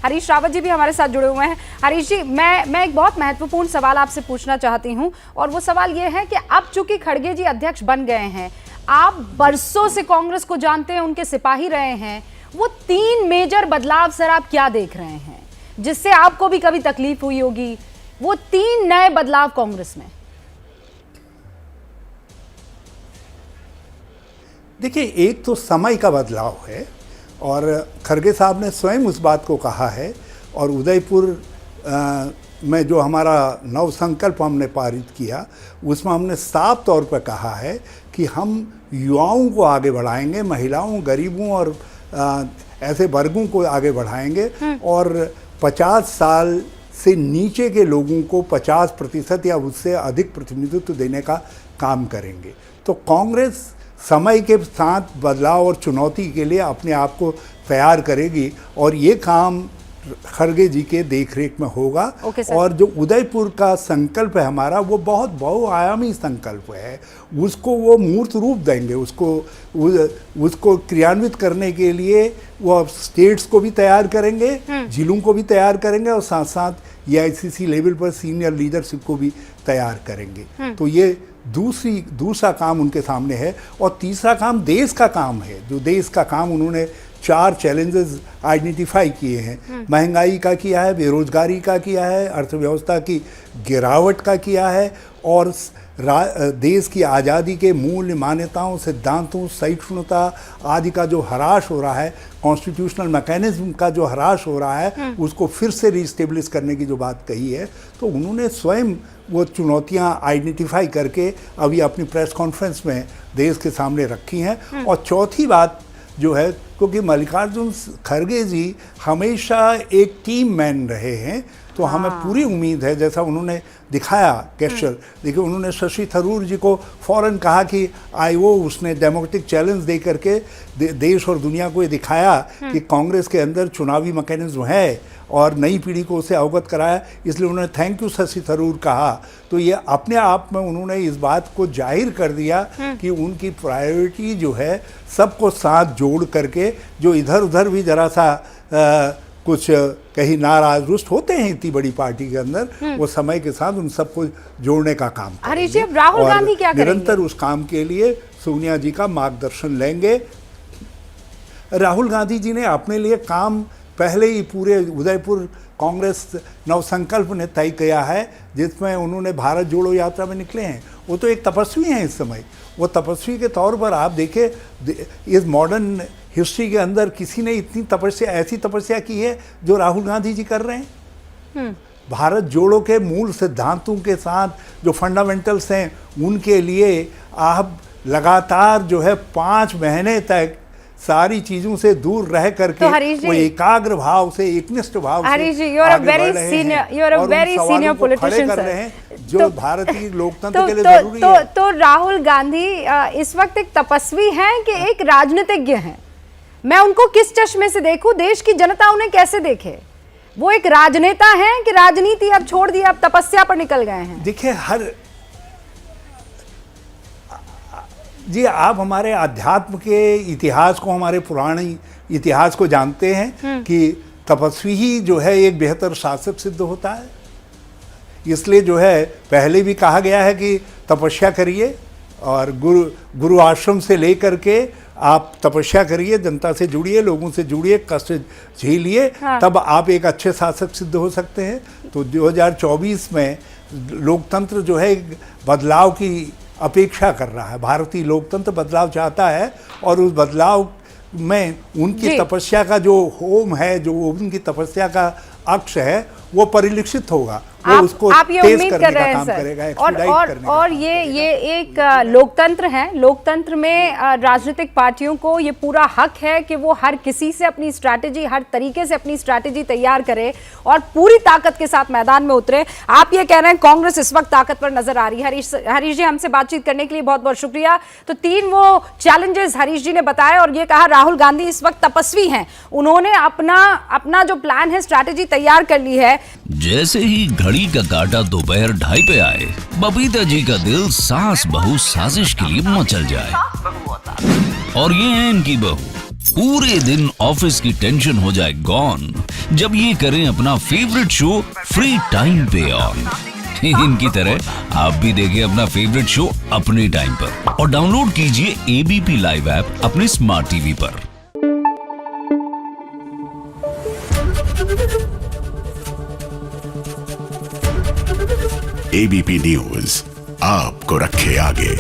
हरीश रावत जी भी हमारे साथ जुड़े हुए हैं। हरीश जी, मैं एक बहुत महत्वपूर्ण सवाल आपसे पूछना चाहती हूं, और वो सवाल ये है कि अब चूंकि खड़गे जी अध्यक्ष बन गए हैं, आप बरसों से कांग्रेस को जानते हैं, उनके सिपाही रहे हैं, वो 3 मेजर बदलाव सर आप क्या देख रहे हैं जिससे आपको भी कभी तकलीफ हुई होगी? वो 3 नए बदलाव कांग्रेस में। देखिए, एक तो समय का बदलाव है और खड़गे साहब ने स्वयं उस बात को कहा है, और उदयपुर में जो हमारा नव संकल्प हमने पारित किया उसमें हमने साफ तौर पर कहा है कि हम युवाओं को आगे बढ़ाएंगे, महिलाओं, गरीबों और ऐसे वर्गों को आगे बढ़ाएंगे, और 50 साल से नीचे के लोगों को 50% या उससे अधिक प्रतिनिधित्व देने का काम करेंगे। तो कांग्रेस समय के साथ बदलाव और चुनौती के लिए अपने आप को तैयार करेगी, और ये काम खड़गे जी के देखरेख में होगा। और जो उदयपुर का संकल्प है हमारा, वो बहुत बहुआयामी संकल्प है, उसको वो मूर्त रूप देंगे, उसको क्रियान्वित करने के लिए वो स्टेट्स को भी तैयार करेंगे, जिलों को भी तैयार करेंगे, और साथ साथ AICC लेवल पर सीनियर लीडरशिप को भी तैयार करेंगे। तो ये दूसरा काम उनके सामने है। और तीसरा काम देश का काम है, जो देश का काम उन्होंने 4 चैलेंजेस आइडेंटिफाई किए हैं। महंगाई का किया है, बेरोजगारी का किया है, अर्थव्यवस्था की गिरावट का किया है, और देश की आज़ादी के मूल्य, मान्यताओं, सिद्धांतों, सहिष्णुता आदि का जो ह्रास हो रहा है, कॉन्स्टिट्यूशनल मैकेनिज्म का जो ह्रास हो रहा है, उसको फिर से रीस्टेब्लिश करने की जो बात कही है। तो उन्होंने स्वयं वो चुनौतियां आइडेंटिफाई करके अभी अपनी प्रेस कॉन्फ्रेंस में देश के सामने रखी हैं। और चौथी बात जो है, क्योंकि मल्लिकार्जुन खड़गे जी हमेशा एक टीम मैन रहे हैं, तो हमें पूरी उम्मीद है, जैसा उन्होंने दिखाया गेस्चर, देखिए उन्होंने शशि थरूर जी को फौरन कहा कि आईओ, उसने डेमोक्रेटिक चैलेंज दे करके देश और दुनिया को ये दिखाया कि कांग्रेस के अंदर चुनावी मैकेनिज्म है, और नई पीढ़ी को उसे अवगत कराया, इसलिए उन्होंने थैंक यू शशि थरूर कहा। तो ये अपने आप में उन्होंने इस बात को जाहिर कर दिया कि उनकी प्रायोरिटी जो है सबको साथ जोड़ करके, जो इधर उधर भी जरा सा कुछ कहीं नाराज रुष्ट होते हैं इतनी बड़ी पार्टी के अंदर, वो समय के साथ उन सबको जोड़ने का काम करेंगे। राहुल गांधी क्या करेंगे? निरंतर उस काम के लिए सोनिया जी का मार्गदर्शन लेंगे। राहुल गांधी जी ने अपने लिए काम पहले ही पूरे उदयपुर कांग्रेस नवसंकल्प ने तय किया है, जिसमें उन्होंने भारत जोड़ो यात्रा में निकले हैं। वो तो एक तपस्वी हैं इस समय, वो तपस्वी के तौर पर आप देखें, इस मॉडर्न हिस्ट्री के अंदर किसी ने इतनी तपस्या, ऐसी तपस्या की है जो राहुल गांधी जी कर रहे हैं। भारत जोड़ो के मूल सिद्धांतों के साथ जो फंडामेंटल्स हैं, उनके लिए आप लगातार जो है 5 महीने तक सारी चीजों से दूर रह करके वो एकाग्र भाव से, एकनिष्ठ भाव से जो भारतीय लोकतंत्र के लिए जरूरी है। तो राहुल गांधी इस वक्त एक तपस्वी हैं कि एक राजनीतिज्ञ हैं? मैं उनको किस चश्मे से देखूं? देश की जनता उन्हें कैसे देखे? वो एक राजनेता हैं कि राजनीति अब छोड़ दी, अब तपस्या पर निकल गए हैं? देखिए, जी आप हमारे अध्यात्म के इतिहास को, हमारे पुराने इतिहास को जानते हैं कि तपस्वी ही जो है एक बेहतर शासक सिद्ध होता है। इसलिए जो है पहले भी कहा गया है कि तपस्या करिए, और गुरु आश्रम से लेकर के आप तपस्या करिए, जनता से जुड़िए, लोगों से जुड़िए, कष्ट झेलिए, तब आप एक अच्छे शासक सिद्ध हो सकते हैं। तो 2024 में लोकतंत्र जो है बदलाव की अपेक्षा कर रहा है। भारतीय लोकतंत्र बदलाव चाहता है, और उस बदलाव में उनकी तपस्या का जो होम है, जो उनकी तपस्या का अक्ष है, वो परिलक्षित होगा। वो उसको आप ये उम्मीद कर रहे हैं सर? और ये एक लोकतंत्र है। लोकतंत्र में राजनीतिक पार्टियों को ये पूरा हक है कि वो हर किसी से अपनी स्ट्रैटेजी, हर तरीके से अपनी स्ट्रैटेजी तैयार करे और पूरी ताकत के साथ मैदान में उतरे। आप ये कह रहे हैं कांग्रेस इस वक्त ताकतवर नजर आ रही है। हरीश जी, हमसे बातचीत करने के लिए बहुत बहुत शुक्रिया। तो 3 वो चैलेंजेस हरीश जी ने बताए, और ये कहा राहुल गांधी इस वक्त तपस्वी हैं, उन्होंने अपना जो प्लान है, स्ट्रैटेजी तैयार कर ली है। जैसे ही घड़ी का काटा दोपहर 2:30 पे आए, बबीता जी का दिल सास बहू साजिश के लिए मचल जाए। और ये है इनकी बहू, पूरे दिन ऑफिस की टेंशन हो जाए गॉन, जब ये करें अपना फेवरेट शो फ्री टाइम पे ऑन। इनकी तरह आप भी देखें अपना फेवरेट शो अपने टाइम पर और डाउनलोड कीजिए एबीपी लाइव ऐप अपने स्मार्ट टीवी पर। एबीपी न्यूज आपको रखे आगे।